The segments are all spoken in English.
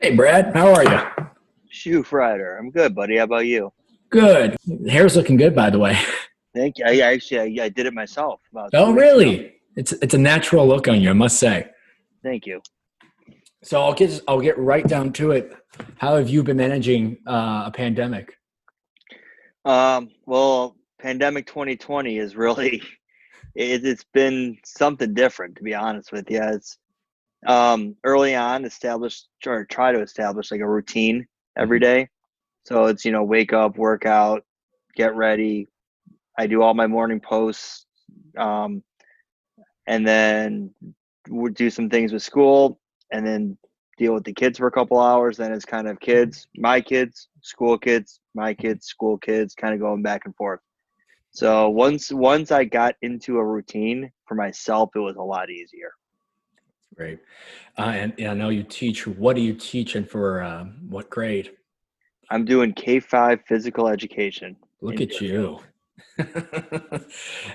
Hey Brad, how are you? Shoe Friday. I'm good, buddy. How about you? Good. Hair's looking good, by the way. Thank you. I did it myself about two Oh, weeks ago. really? It's a natural look on you, I must say. Thank you. So I'll get right down to it. How have you been managing a pandemic? Well, pandemic 2020 is really it's been something different, to be honest with you. It's early on established or try to establish like a routine every Mhm. day. So it's wake up, workout, get ready. I do all my morning posts, um, and then would do some things with school, and then deal with the kids for a couple hours. Then it's kind of my kids, school kids, my kids, school kids, kind of going back and forth. So once I got into a routine for myself, it was a lot easier. Great. And I know you teach. What do you teach and for what grade? I'm doing K-5 physical education Look in at Deerfield. you.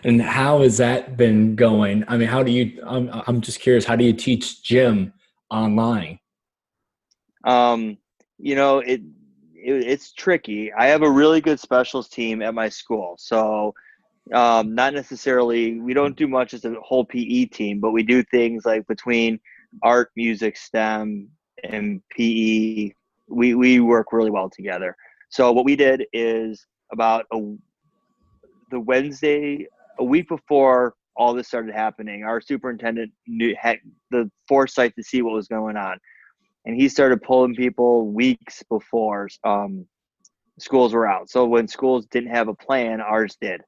And how has that been going? I mean, how do you, I'm just curious, how do you teach gym online? Um, it's tricky. I have a really good specials team at my school, so not necessarily, we don't do much as a whole PE team, but we do things like between art, music, STEM, and PE. We work really well together. So what we did is the Wednesday, a week before all this started happening, our superintendent had the foresight to see what was going on, and he started pulling people weeks before schools were out. So when schools didn't have a plan, ours did.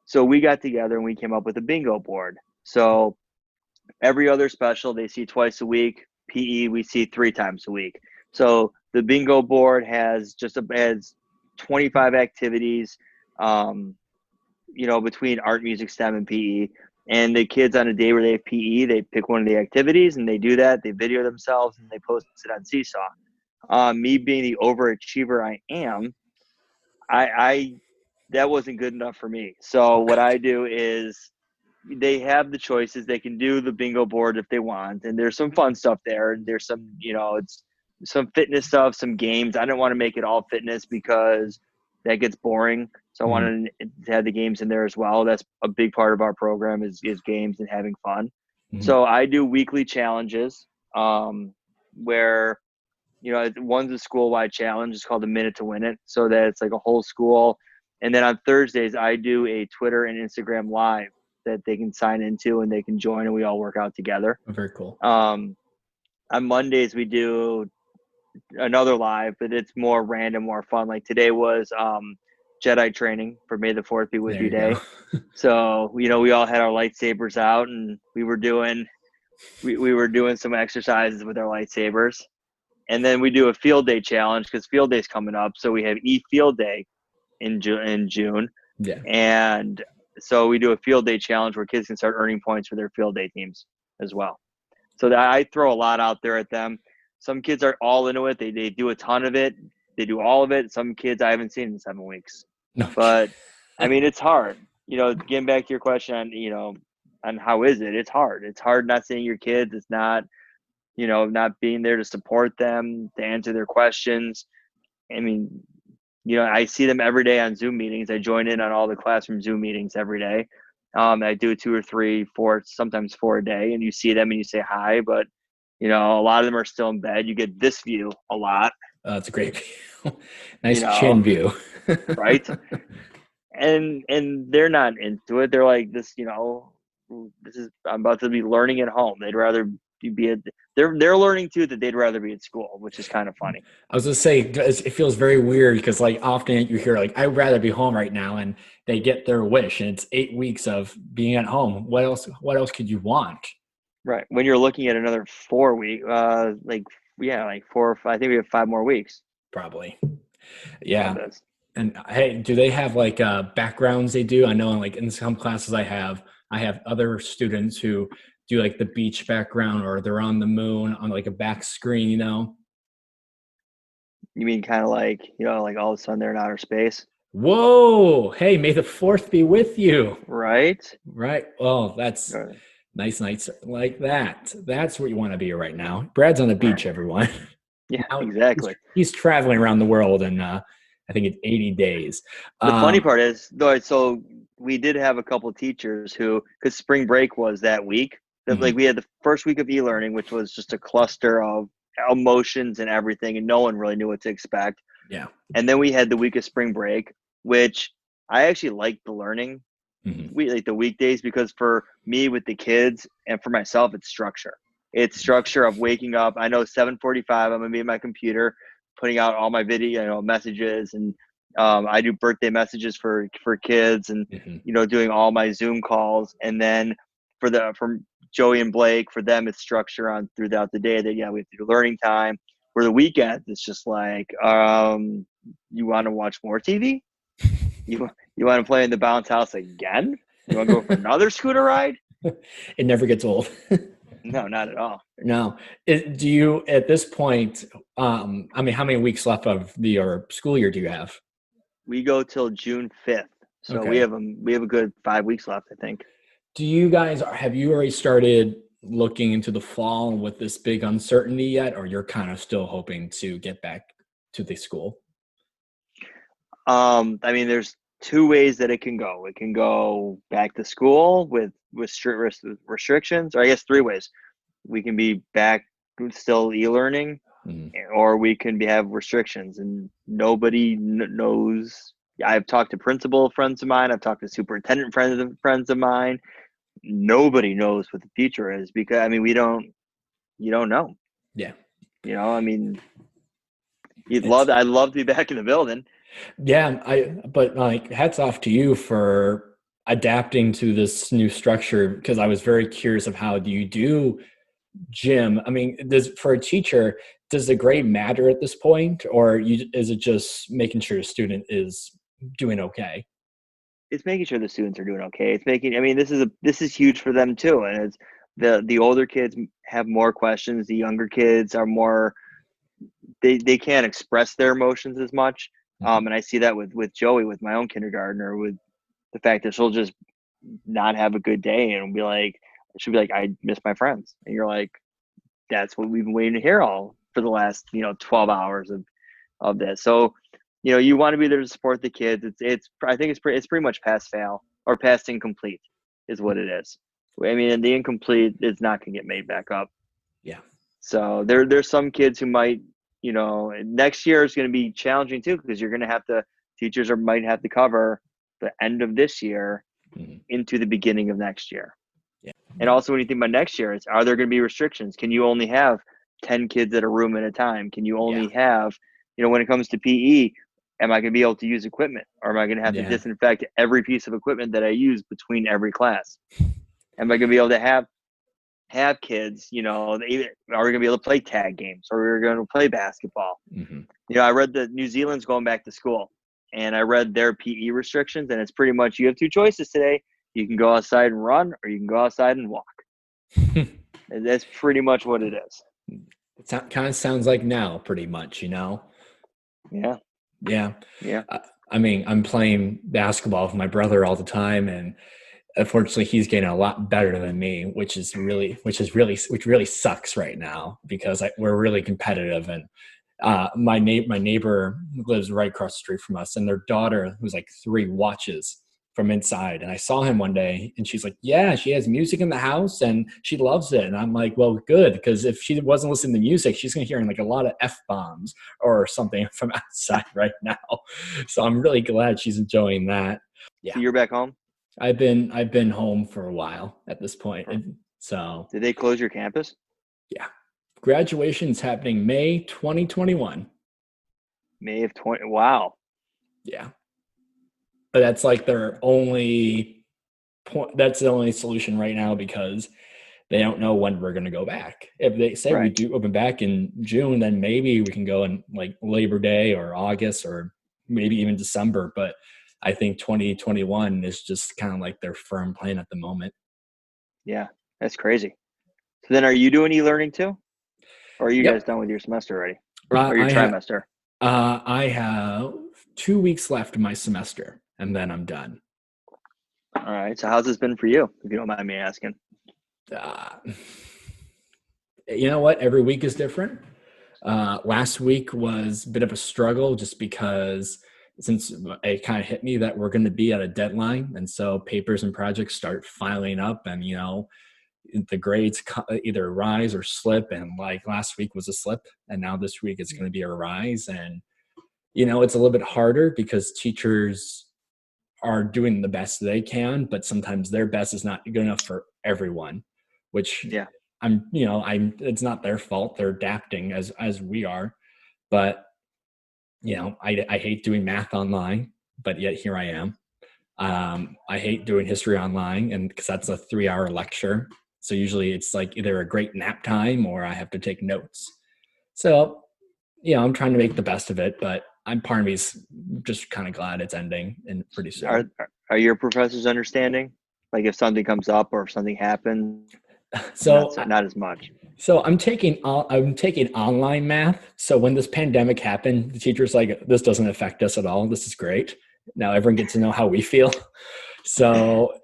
So we got together and we came up with a bingo board. So every other special they see twice a week. PE we see three times a week. So the bingo board has 25 activities, um, between art, music, STEM, and PE. And the kids on a day where they have PE, they pick one of the activities and they do that. They video themselves and they post it on Seesaw. Me being the overachiever I am, I that wasn't good enough for me. So what I do is they have the choices. They can do the bingo board if they want, and there's some fun stuff there. And there's some, it's some fitness stuff, some games. I don't want to make it all fitness because that gets boring. So I Mm-hmm. wanted to have the games in there as well. That's a big part of our program is games and having fun. So I do weekly challenges, where one's a school-wide challenge. It's called a Minute to Win It, so that it's like a whole school. And then on Thursdays, I do a Twitter and Instagram live that they can sign into and they can join, and we all work out together. Very cool. On Mondays, we do another live, but it's more random, more fun. Like today was Jedi training for May the 4th be with There you you go. day. So we all had our lightsabers out, and we were doing some exercises with our lightsabers. And then we do a field day challenge because field day's coming up. So we have field day in June, Yeah. and so we do a field day challenge where kids can start earning points for their field day teams as well. So I throw a lot out there at them. Some kids are all into it. They do a ton of it. They do all of it. Some kids I haven't seen in 7 weeks. No. But I mean, it's hard. Getting back to your question on on how is it? It's hard. It's hard not seeing your kids. It's not not being there to support them, to answer their questions. I mean, I see them every day on Zoom meetings. I join in on all the classroom Zoom meetings every day. I do two or three, four, sometimes four a day, and you see them and you say hi, but a lot of them are still in bed. You get this view a lot, It's a great view. you Nice chin know, view. right? And they're not into it. They're like this is I'm about to be learning at home. They'd rather be at they're learning too that they'd rather be at school, which is kind of funny. I was gonna say it feels very weird because like often you hear like I'd rather be home right now, and they get their wish, and it's 8 weeks of being at home. What else? What else could you want? Right. When you're looking at another 4 week, like yeah, like four. I think we have 5 more weeks Probably. of Yeah. this. And hey, do they have like backgrounds they do? I know like in some classes I have other students who do like the beach background or they're on the moon on like a back screen, you know? You mean kind of like like all of a sudden they're in outer space, Whoa. Hey, may the fourth be with you. right? Right. Well, that's Right. nice nights like that. That's where you want to be right now. Brad's on the beach, everyone. Yeah, Now exactly. he's traveling around the world in I think it's 80 days. The funny Um, part is, though, so we did have a couple of teachers who, because spring break was that week, that mhm, like we had the first week of e-learning, which was just a cluster of emotions and everything, and no one really knew what to expect. yeah. And then we had the week of spring break, which I actually liked the learning Mhm, we like the weekdays because for me with the kids and for myself, it's structure. It's mhm, structure of waking up. I know 7:45. I'm gonna be at my computer, putting out all my video, messages, and I do birthday messages for kids, and mhm. doing all my Zoom calls. And then from Joey and Blake, for them, it's structure on throughout the day. That we have to do learning time. For the weekend, it's just like, you want to watch more TV? You want to play in the bounce house again? You want to go for another scooter ride? It never gets old. No, not at all. No. Do you at this point? I mean, how many weeks left of your school year do you have? We go till June 5th, so we Okay. have a good 5 weeks left, I think. Do you guys have you already started looking into the fall with this big uncertainty yet, or you're kind of still hoping to get back to the school? I mean, there's two ways that it can go. It can go back to school with strict restrictions, or I guess three ways. We can be back still e-learning, Mhm. or we can have restrictions, and nobody knows. I've talked to principal friends of mine. I've talked to superintendent friends of mine. Nobody knows what the future is because I mean you don't know. Yeah. I mean It's I'd love to be back in the building. yeah, but like hats off to you for adapting to this new structure because I was very curious of how do you do gym. I mean, does for a teacher, does the grade matter at this point, or is it just making sure a student is doing okay? It's making sure the students are doing okay. It's making I mean this is huge for them too, and it's the older kids have more questions. The younger kids are more they can't express their emotions as much. Mhm. And I see that with Joey, with my own kindergartner, with the fact that she'll just not have a good day and she'll be like, I miss my friends. And you're like, that's what we've been waiting to hear all for the last 12 hours of this. So you want to be there to support the kids. It's I think it's pretty much pass fail or pass incomplete is what it is. I mean, and the incomplete is not going to get made back up. Yeah. So there's some kids who might, next year is going to be challenging too because you're going to have to might have to cover the end of this year Mhm. into the beginning of next year. Yeah. And also when you think about next year, are there going to be restrictions? Can you only have 10 kids at a room at a time? Can you Yeah. only have, when it comes to PE, am I going to be able to use equipment or am I going to have to Yeah. disinfect every piece of equipment that I use between every class? Am I going to be able to have kids, are we going to be able to play tag games or we're going to play basketball? Mhm. I read that New Zealand's going back to school and I read their PE restrictions and it's pretty much you have two choices today. You can go outside and run or you can go outside and walk. And that's pretty much what it is. It kind of sounds like now, pretty much, you know? Yeah. Yeah. Yeah. I mean, I'm playing basketball with my brother all the time, and unfortunately, he's getting a lot better than me, which really sucks right now because we're really competitive. And my neighbor lives right across the street from us, and their daughter, who's like 3, watches from inside. And I saw him one day, and she's like, "Yeah, she has music in the house, and she loves it." And I'm like, "Well, good, because if she wasn't listening to music, she's gonna hear like a lot of f bombs or something from outside right now." So I'm really glad she's enjoying that. So Yeah, you're back home? I've been home for a while at this point, Or and so did they close your campus? yeah, graduation's happening May 2021. May of 20. Wow. Yeah. But that's like their only point. That's the only solution right now because they don't know when we're going to go back. If they say we Right. do open back in June, then maybe we can go in like Labor Day or August or maybe even December. But I think 2021 is just kind of like their firm plan at the moment. Yeah. That's crazy. So then are you doing e-learning too? Or are you guys Yep. done with your semester already? Or your I have trimester? I have 2 weeks left of my semester, and then I'm done. All right. So how's this been for you, if you don't mind me asking? Uh, you know what? Every week is different. Last week was a bit of a struggle just because since it kind of hit me that we're going to be at a deadline. And so papers and projects start filing up and, the grades either rise or slip. And like last week was a slip. And now this week it's going to be a rise. And, it's a little bit harder because teachers are doing the best they can, but sometimes their best is not good enough for everyone, which Yeah. it's not their fault. They're adapting as we are, but I hate doing math online, but yet here I am. I hate doing history online, and because that's a 3-hour lecture. So usually it's like either a great nap time or I have to take notes. So, I'm trying to make the best of it, but part of me's just kind of glad it's ending and pretty Are soon. are your professors understanding? Like if something comes up or if something happens, So not as much. So I'm taking online math. So when this pandemic happened, the teacher's like, "This doesn't affect us at all. This is great. Now everyone gets to know how we feel." So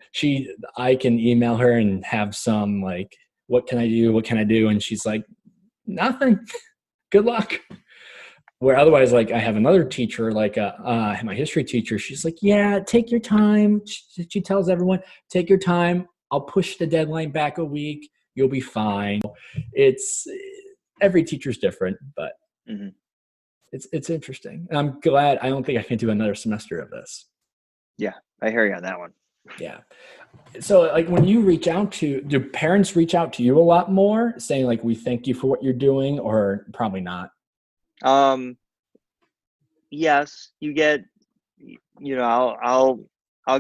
I can email her and have some like, "What can I do? What can I do?" And she's like, "Nothing. Good luck." Where otherwise, like I have another teacher, like my history teacher. She's like, "Yeah, take your time." She tells everyone, "Take your time. I'll push the deadline back a week. You'll be fine." It's every teacher's different, but Hmm. it's interesting. And I'm glad. I don't think I can do another semester of this. Yeah, I hear you on that one. Yeah. So like when you do parents reach out to you a lot more saying like, "We thank you for what you're doing," or probably not? Um, yes, you get, I'll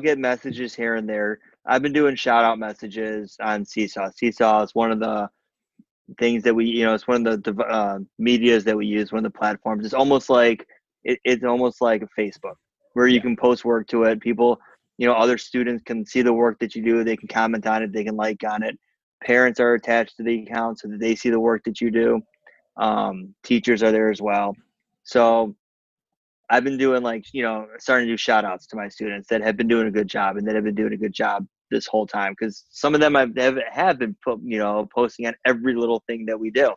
get messages here and there. I've been doing shout out messages on Seesaw. Seesaw is one of the things that it's one of the medias that we use, one of the platforms. It's almost like a Facebook where you Yeah. can post work to it. People, other students can see the work that you do. They can comment on it. They can like on it. Parents are attached to the account so that they see the work that you do. Teachers are there as well. So I've been doing starting to do shout outs to my students that have been doing a good job and that have been doing a good job this whole time. Cause some of them have been posting on every little thing that we do.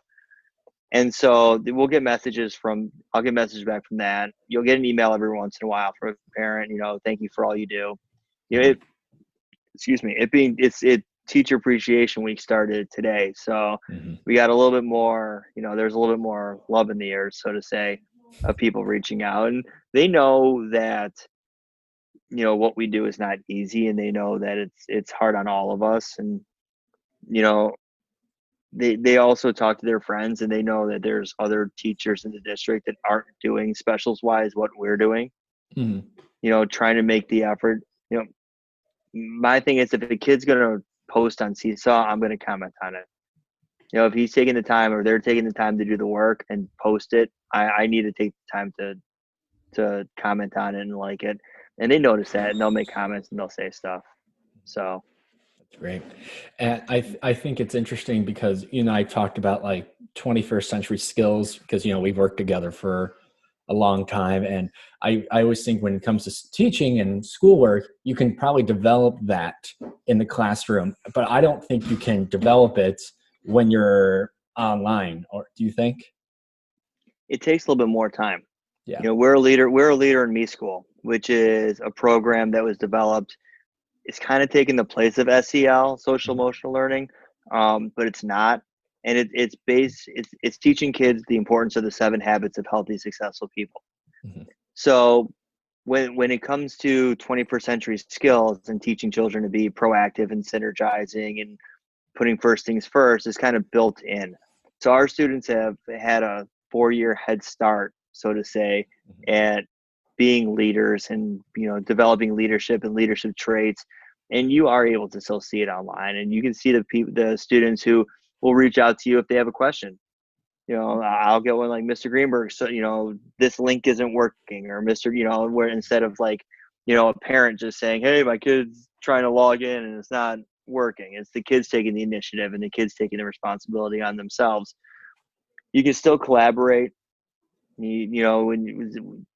And so we'll get I'll get messages back from that. You'll get an email every once in a while from a parent, thank you for all you do. Mhm. Excuse me, teacher appreciation week started today. So Mhm. we got a little bit more, there's a little bit more love in the air, so to say, of people reaching out. And they know that, what we do is not easy, and they know that it's hard on all of us. And, you know, they also talk to their friends, and they know that there's other teachers in the district that aren't doing specials wise what we're doing, Mhm. trying to make the effort. You know, my thing is if a kid's gonna post on Seesaw, I'm gonna comment on it. If he's taking the time or they're taking the time to do the work and post it, I need to take the time to comment on it and like it. And they notice that and they'll make comments and they'll say stuff. So Great. And I think it's interesting because I talked about like 21st century skills because we've worked together for a long time, and I always think when it comes to teaching and schoolwork, you can probably develop that in the classroom, but I don't think you can develop it when you're online. Or do you think? it takes a little bit more time. Yeah. We're a leader in Me School, which is a program that was developed. It's kind of taking the place of SEL, social Mhm. emotional learning, but it's not. And it's teaching kids the importance of the 7 habits of healthy, successful people. Mhm. So when it comes to 21st century skills and teaching children to be proactive and synergizing and putting first things first is kind of built in. So our students have had a 4-year head start, so to say, Mhm. at being leaders and developing leadership and leadership traits. And you are able to still see it online, and you can see the students who will reach out to you if they have a question. I'll get one like Mr. Greenberg. So, this link isn't working, or Mr. Where instead of like, a parent just saying, hey, my kid's trying to log in and it's not working. It's the kids taking the initiative and the kids taking the responsibility on themselves. You can still collaborate. When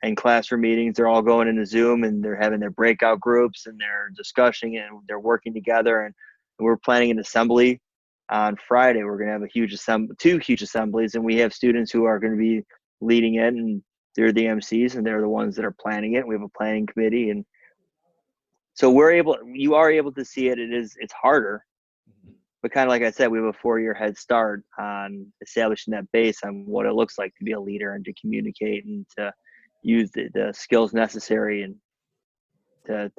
in classroom meetings, they're all going into Zoom and they're having their breakout groups and they're discussing and they're working together. And we're planning an assembly on Friday, we're going to have two huge assemblies, and we have students who are going to be leading it, and they're the MCs, and they're the ones that are planning it. We have a planning committee, and so you are able to see it. It's harder, but kind of like I said, we have a 4-year head start on establishing that base on what it looks like to be a leader and to communicate and to use the skills necessary and to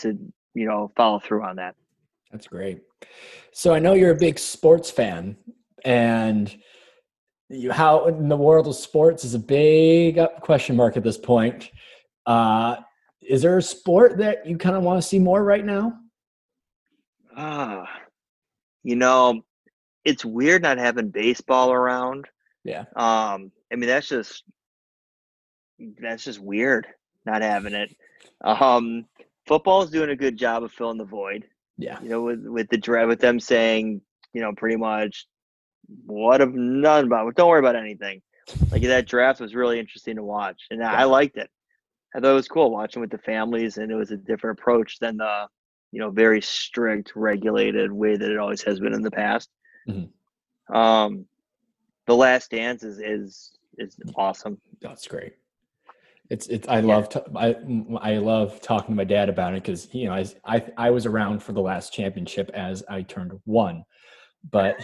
follow through on that. That's great. So I know you're a big sports fan, and how in the world of sports is a big question mark at this point. Is there a sport that you kind of want to see more right now? It's weird not having baseball around. Yeah. I mean, that's just weird not having it. Football is doing a good job of filling the void. Yeah. With the draft, with them saying, pretty much what of none about, don't worry about anything. Like that draft was really interesting to watch, and I liked it. I thought it was cool watching with the families, and it was a different approach than the, very strict, regulated way that it always has been in the past. Mm-hmm. The Last Dance is awesome. That's great. I love talking to my dad about it because I was around for the last championship as I turned 1, but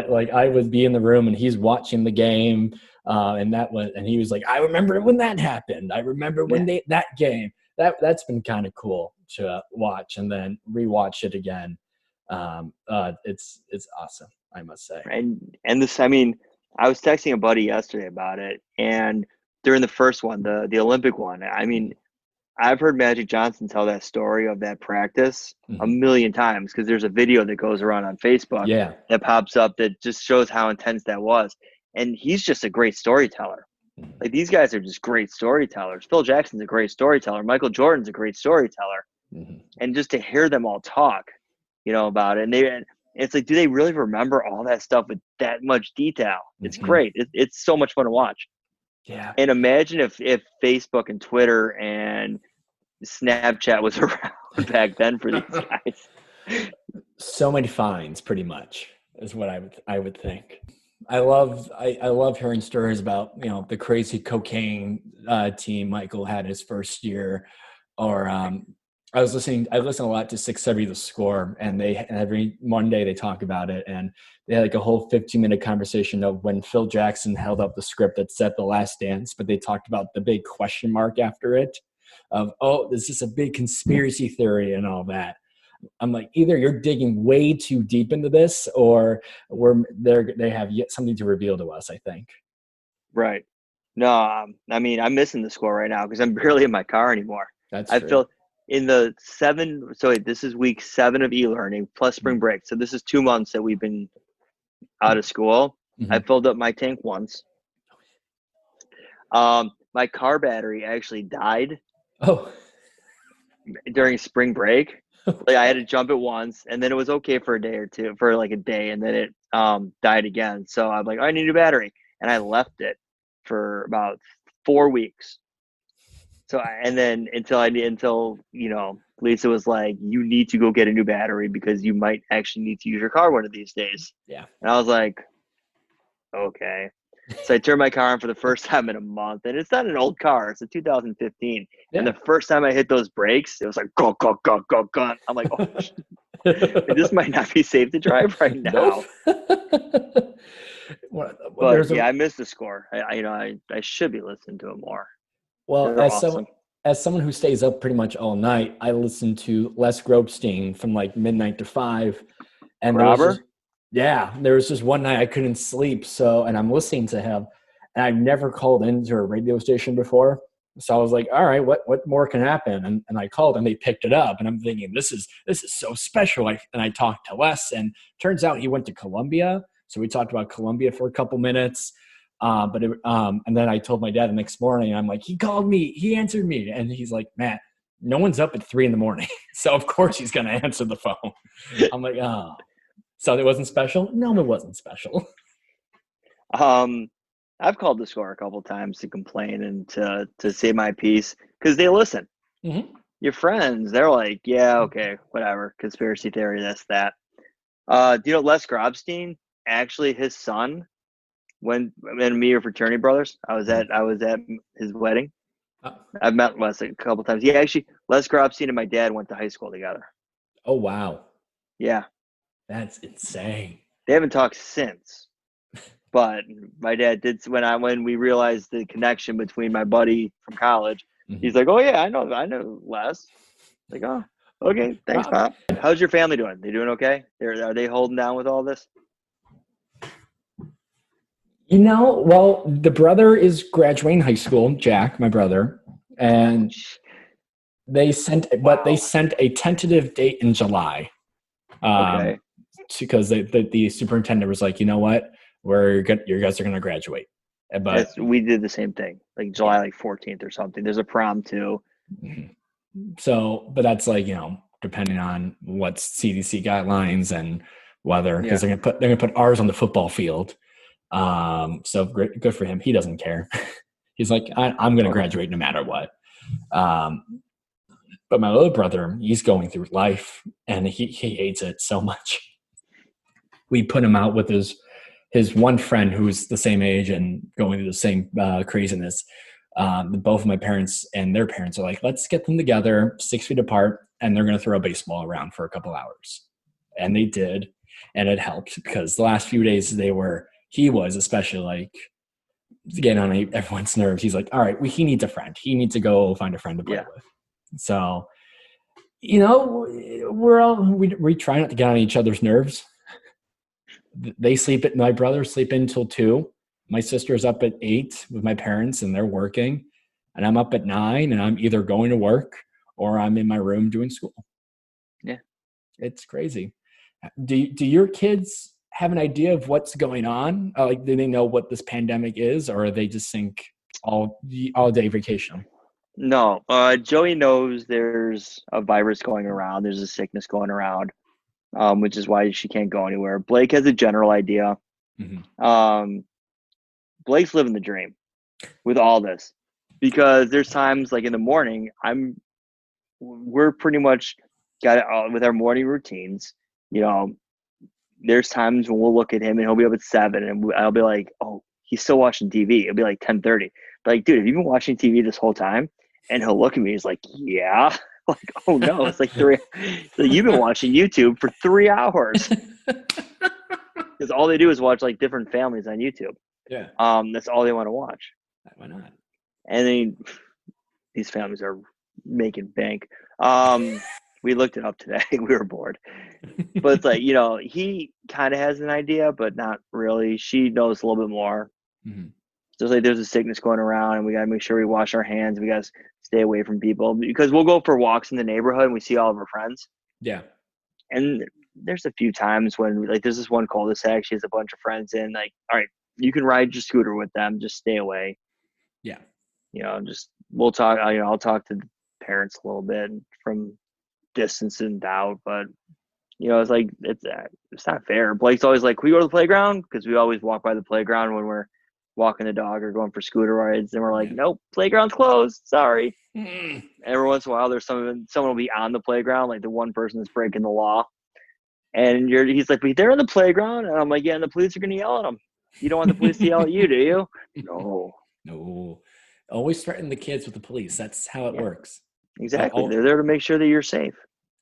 like I would be in the room and he's watching the game, and he was like, I remember when that happened. I remember when that game. That's been kind of cool to watch and then rewatch it again. It's awesome, I must say. And this, I mean, I was texting a buddy yesterday about it, and during the first one, the Olympic one, I mean, I've heard Magic Johnson tell that story of that practice a million times because there's a video that goes around on Facebook that pops up that just shows how intense that was. And he's just a great storyteller. Like these guys are just great storytellers. Phil Jackson's a great storyteller. Michael Jordan's a great storyteller. And just to hear them all talk, about it. And it's like, do they really remember all that stuff with that much detail? It's great. It's so much fun to watch. Yeah. And imagine if Facebook and Twitter and Snapchat was around back then for these guys. So many fines, pretty much, is what I would think. I love hearing stories about the crazy cocaine team Michael had his first year, or I listen a lot to 670 The Score, and every Monday they talk about it, and they had like a whole 15-minute conversation of when Phil Jackson held up the script that set The Last Dance, but they talked about the big question mark after it of, this is a big conspiracy theory and all that. I'm like, either you're digging way too deep into this, or they have yet something to reveal to us, I think. Right. No, I mean, I'm missing The Score right now because I'm barely in my car anymore. I feel in the 7. So wait, this is week 7 of e-learning plus spring break. So this is 2 months that we've been out of school. I filled up my tank once. My car battery actually died. During spring break. Like I had to jump it once, and then it was okay for a day or two, for like a day, and then it died again. So I'm like, I need a battery, and I left it for about 4 weeks. So and then until Lisa was like, you need to go get a new battery because you might actually need to use your car one of these days. Yeah. And I was like, okay. So I turned my car on for the first time in a month, and it's not an old car. It's a 2015. Yeah. And the first time I hit those brakes, it was like, go, go, go, go, go. I'm like, oh, this might not be safe to drive right now. But I missed The Score. I should be listening to it more. Well, as someone who stays up pretty much all night, I listen to Les Grobstein from like midnight to 5. And there was just one night I couldn't sleep. And I'm listening to him, and I've never called into a radio station before. So I was like, all right, what more can happen? And I called, and they picked it up, and I'm thinking, this is so special. And I talked to Les, and turns out he went to Columbia. So we talked about Columbia for a couple minutes. And then I told my dad the next morning, and I'm like, he called me, he answered me. And he's like, Matt, no one's up at 3 a.m. So of course he's going to answer the phone. I'm like, oh. So it wasn't special? No, it wasn't special. I've called The Score a couple times to complain and to say my piece because they listen. Your friends, they're like, yeah, okay, whatever, conspiracy theory, this, that. Do you know Les Grobstein? Actually, his son, when and me are fraternity brothers. I was at his wedding. Uh, I've met Les a couple times. Yeah, actually, Les Grobstein and my dad went to high school together. oh, wow. Yeah, That's insane. they haven't talked since. But my dad did when we realized the connection between my buddy from college. He's Mhm. like, "Oh yeah, I know Les." Like, oh, okay, thanks, Rob. Pop. How's your family doing? They doing okay? Are they holding down with all this? Well, the brother is graduating high school, Jack, my brother, and they Wow. sent a tentative date in July, Okay. because the superintendent was like, you know what, you guys are going to graduate, but We did the same thing, like yeah. July 14th or something. There's a prom too. Mhm. So, but that's like, depending on what CDC guidelines and whether, because Yeah. they're gonna put ours on the football field. So great, good for him. He doesn't care. He's like, I'm going to Okay. graduate no matter what. Um, but my little brother, he's going through life and he hates it so much. We put him out with his one friend who's the same age and going through the same craziness. Both of my parents and their parents are like, let's get them together 6 feet apart, and they're going to throw a baseball around for a couple hours. And they did. And it helped because the last few days he was especially like getting on everyone's nerves. He's like, all right, he needs a friend. He needs to go find a friend to play Yeah. with. So, we try not to get on each other's nerves. My brothers sleep in until 2. My sister's up at 8 with my parents and they're working, and I'm up at 9 and I'm either going to work or I'm in my room doing school. Yeah. It's crazy. Do your kids have an idea of what's going on? Like, do they know what this pandemic is, or they just think all day vacation? No. Joey knows there's a virus going around. There's a sickness going around, which is why she can't go anywhere. Blake has a general idea. Mm-hmm. Um, Blake's living the dream with all this because there's times like in the morning, we're pretty much got it all with our morning routines. You know, there's times when we'll look at him and he'll be up at 7 and I'll be like, oh, he's still watching TV. It'll be like 10:30. Like, dude, have you been watching TV this whole time? And he'll look at me. He's like, yeah. Like, oh no, it's like 3. So you've been watching YouTube for 3 hours because all they do is watch like different families on YouTube. Yeah, That's all they want to watch. why not? And then these families are making bank. We looked it up today. We were bored. But it's like, he kind of has an idea, but not really. She knows a little bit more. Mm-hmm. Just like there's a sickness going around and we got to make sure we wash our hands. We got to stay away from people because we'll go for walks in the neighborhood and we see all of our friends. Yeah. And there's a few times when like there's this one cul-de-sac. She has a bunch of friends in. Like, all right, you can ride your scooter with them. Just stay away. Yeah. We'll talk. I'll talk to the parents a little bit from distance and doubt, but it's like it's not fair. Blake's always like, "Can we go to the playground?" Because we always walk by the playground when we're walking the dog or going for scooter rides, and we're like, Yeah. "Nope, playground's closed. Sorry." Mm. Every once in a while, there's someone will be on the playground, like the one person that's breaking the law, and he's like, "But they're in the playground," and I'm like, "Yeah," and the police are gonna yell at them. You don't want the police to yell at you, do you? No. No. Always threaten the kids with the police. That's how it Yeah, works. exactly. They're there to make sure that you're safe.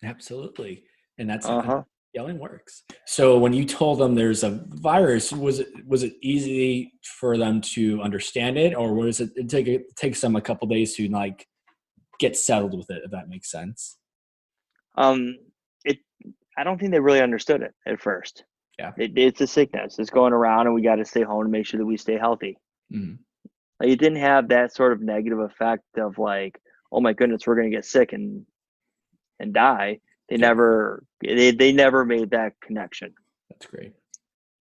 Absolutely. And that's Uh huh. yelling works. So when you told them there's a virus, was it easy for them to understand it, or was it takes them a couple days to like get settled with it, if that makes sense? Um, it. I don't think they really understood it at first. Yeah. It's a sickness. It's going around, and we got to stay home to make sure that we stay healthy. Mhm. Like, it didn't have that sort of negative effect of like, oh my goodness, we're gonna get sick and die. Yeah. They never made that connection. That's great.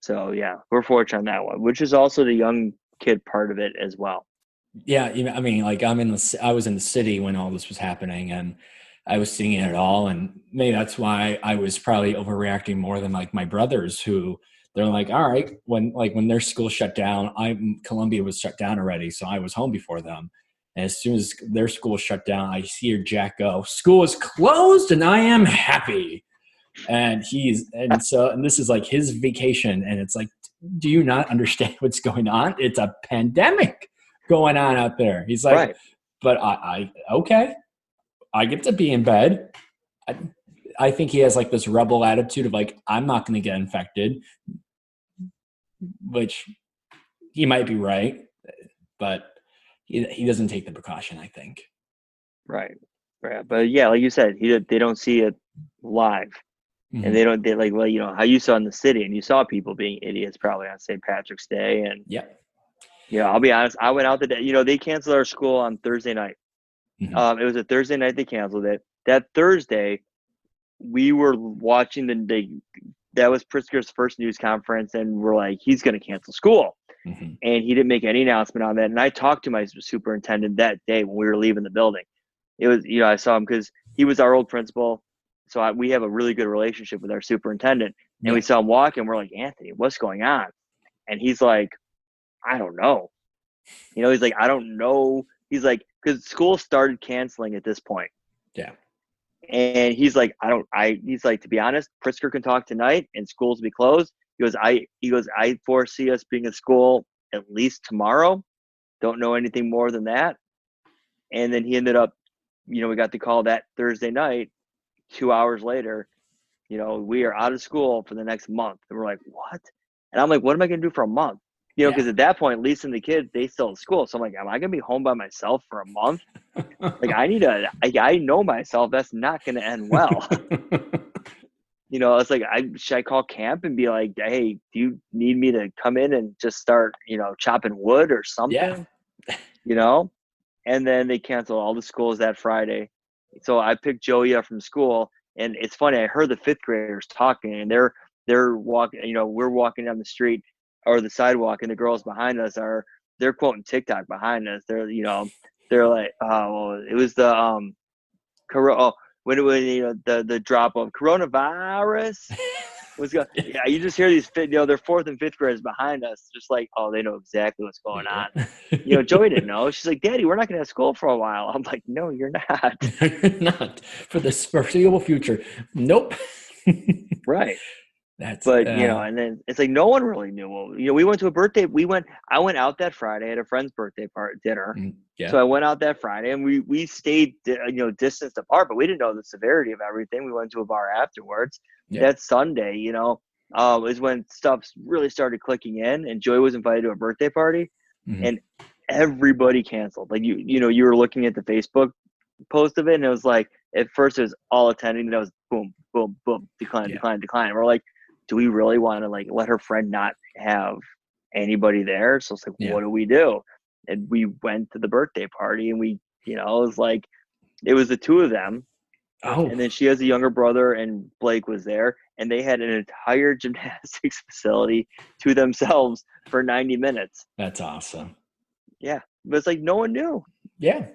So yeah, we're fortunate on that one, which is also the young kid part of it as well. Yeah, I mean, like I was in the city when all this was happening, and I was seeing it all, and maybe that's why I was probably overreacting more than like my brothers, who they're like, all right, when their school shut down, Columbia was shut down already, so I was home before them. And as soon as their school shut down, I hear Jack go, "School is closed, and I am happy." And and this is like his vacation. And it's like, do you not understand what's going on? It's a pandemic going on out there. He's like, Right. but okay, I get to be in bed. I think he has like this rebel attitude of like, I'm not going to get infected, which he might be right, but he doesn't take the precaution, I think. Right. Right. But yeah, like you said, they don't see it live. Mm-hmm. And they like, well, you know, how you saw in the city, and you saw people being idiots probably on St. Patrick's Day. And, Yep. you know, I'll be honest, I went out the day, you know, they canceled our school on Thursday night. Mm-hmm. It was a Thursday night they canceled it. That Thursday, we were watching that was Pritzker's first news conference, and we're like, he's going to cancel school. Mm-hmm. And he didn't make any announcement on that. And I talked to my superintendent that day when we were leaving the building. It was, you know, I saw him because he was our old principal. So we have a really good relationship with our superintendent. And we saw him walk, and we're like, Anthony, what's going on? And he's like, I don't know. You know, he's like, I don't know. He's like, because school started canceling at this point. Yeah. And he's like, he's like, to be honest, Pritzker can talk tonight and schools will be closed. He goes, I foresee us being at school at least tomorrow. Don't know anything more than that. And then he ended up, you know, we got the call that Thursday night, 2 hours later, you know, we are out of school for the next month. And we're like, what? And I'm like, what am I going to do for a month? You know, because at that point, Lisa and the kids, they still at school. So I'm like, am I going to be home by myself for a month? Like, I know myself. That's not going to end well. You know, it's like, should I call camp and be like, hey, do you need me to come in and just start, you know, chopping wood or something? Yeah. You know? And then they canceled all the schools that Friday. So I picked Joey up from school. And it's funny, I heard the fifth graders talking, and they're walking, you know, we're walking down the street or the sidewalk, and the girls behind us they're quoting TikTok behind us. They're, you know, they're like, oh, it was the when it was, you know, the drop of coronavirus was going. Yeah, you just hear these, you know, they're fourth and fifth graders behind us, just like, oh, they know exactly what's going on. You know, Joey didn't know. She's like, Daddy, we're not going to have school for a while. I'm like, no, you're not. You're not for the foreseeable future. Nope. Right. That's But, you know, and then it's like, no one really knew. Well, you know, we went to a birthday. I went out that Friday at a friend's birthday dinner. yeah. So I went out that Friday, and we stayed, you know, distanced apart, but we didn't know the severity of everything. We went to a bar afterwards. Yeah. That Sunday, you know, is when stuff really started clicking in, and Joy was invited to a birthday party, and everybody canceled. Like, you know, you were looking at the Facebook post of it, and it was like, at first it was all attending, and it was boom, boom, boom, decline. And we're like, do we really want to like let her friend not have anybody there? So it's like, what do we do? And we went to the birthday party, and we, you know, it was the two of them. Oh. And then she has a younger brother, and Blake was there, and they had an entire gymnastics facility to themselves for 90 minutes. That's awesome. Yeah. But it's like, no one knew. Yeah.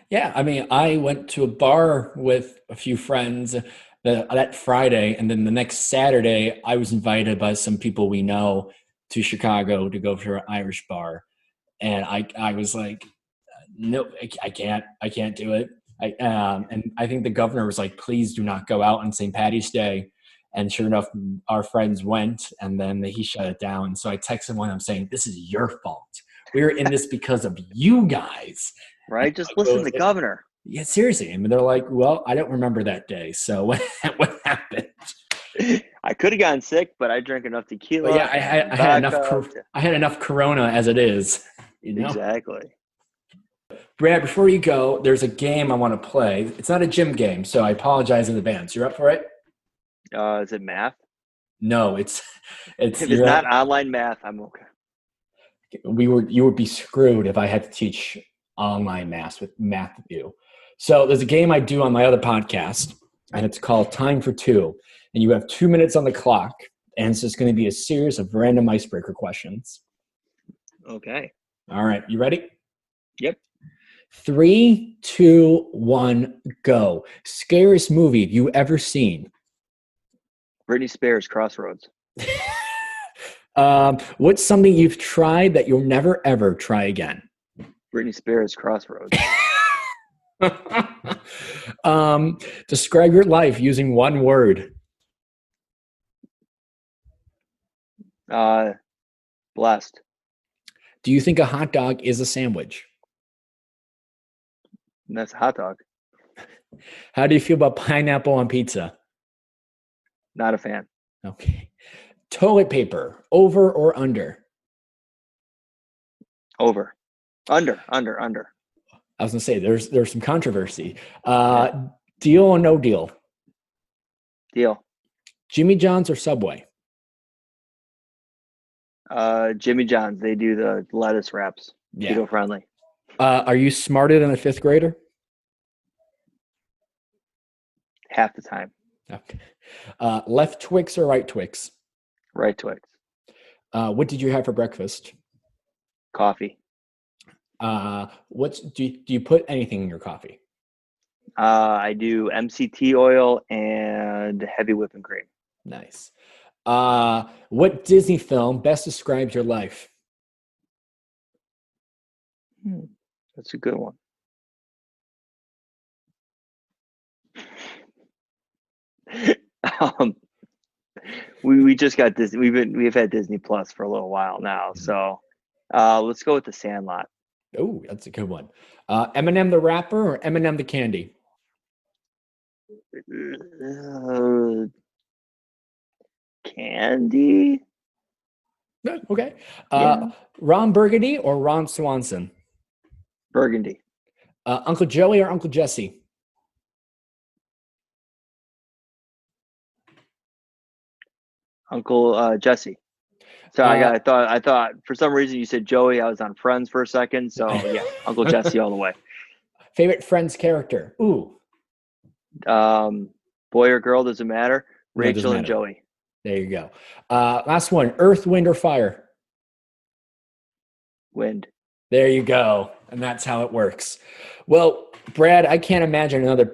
Yeah. I mean, I went to a bar with a few friends that Friday, and then the next Saturday, I was invited by some people we know to Chicago to go to an Irish bar. And I was like, no, I can't do it. And I think the governor was like, please do not go out on St. Patty's Day. And sure enough, our friends went, and then he shut it down. So I texted one, I'm saying, this is your fault. We're in this because of you guys. Right? Just listen to the governor. Yeah, seriously. I mean, they're like, well, I don't remember that day. So what happened? I could have gotten sick, but I drank enough tequila. But yeah, I had enough Corona as it is. You know? Exactly. Brad, before you go, there's a game I want to play. It's not a gym game, so I apologize in advance. You're up for it? Is it math? No, it's if it's not online math, I'm okay. You would be screwed if I had to teach online math with you. So there's a game I do on my other podcast, and it's called Time for Two. And you have 2 minutes on the clock, and it's just going to be a series of random icebreaker questions. Okay. All right. You ready? Yep. 3, 2, 1, go. Scariest movie you ever seen? Britney Spears, Crossroads. What's something you've tried that you'll never, ever try again? Britney Spears, Crossroads. Describe your life using one word. Uh, blessed. Do you think a hot dog is a sandwich? And that's a hot dog. How do you feel about pineapple on pizza? Not a fan. Okay. Toilet paper, over or under? Over. Under. I was gonna say there's some controversy. Yeah. Deal or no deal? Deal. Jimmy John's or Subway? Jimmy John's. They do the lettuce wraps. Yeah. Keto friendly. Are you smarter than a fifth grader? Half the time. Okay. Left Twix or right Twix? Right Twix. What did you have for breakfast? Coffee. Do you put anything in your coffee? I do MCT oil and heavy whipping cream. Nice. What Disney film best describes your life? That's a good one. um, we just got Disney. We've had Disney Plus for a little while now, so let's go with The Sandlot. Oh, that's a good one. Eminem the rapper or Eminem the candy? Candy. No, okay. Yeah. Ron Burgundy or Ron Swanson? Burgundy. Uncle Joey or Uncle Jesse? Uncle Jesse. So I thought for some reason you said Joey. I was on Friends for a second. So yeah, Uncle Jesse all the way. Favorite Friends character? Ooh, Boy or girl doesn't matter. no, it doesn't Rachel and matter. Joey. There you go. Last one: Earth, Wind, or Fire? Wind. There you go. And that's how it works. Well, Brad, I can't imagine another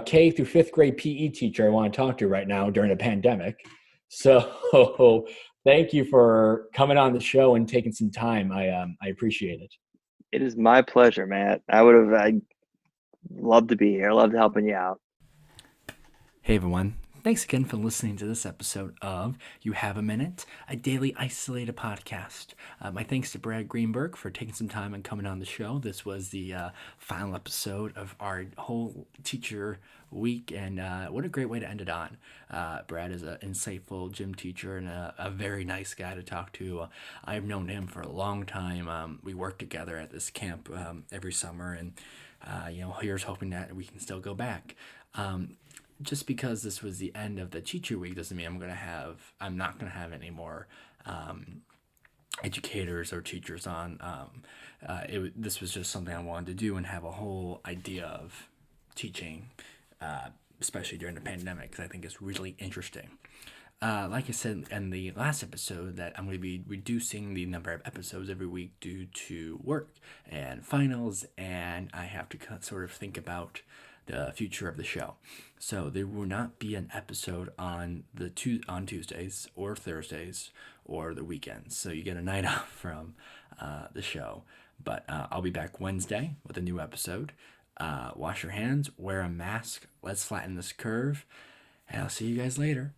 K through fifth grade PE teacher I want to talk to right now during a pandemic. So thank you for coming on the show and taking some time. I appreciate it. It is my pleasure, Matt. I'd love to be here. Love helping you out. Hey everyone. Thanks again for listening to this episode of You Have a Minute, a daily isolated podcast. My thanks to Brad Greenberg for taking some time and coming on the show. This was the final episode of our whole teacher week, and what a great way to end it on. Brad is an insightful gym teacher and a very nice guy to talk to. I've known him for a long time. We work together at this camp every summer, and here's hoping that we can still go back. Just because this was the end of the teacher week doesn't mean I'm not gonna have any more educators or teachers on. This was just something I wanted to do and have a whole idea of teaching, especially during the pandemic, because I think it's really interesting. Like I said in the last episode, that I'm going to be reducing the number of episodes every week due to work and finals, and I have to sort of think about the future of the show. So there will not be an episode on on Tuesdays or Thursdays or the weekends. So you get a night off from the show. But I'll be back Wednesday with a new episode. Wash your hands, wear a mask, let's flatten this curve, and I'll see you guys later.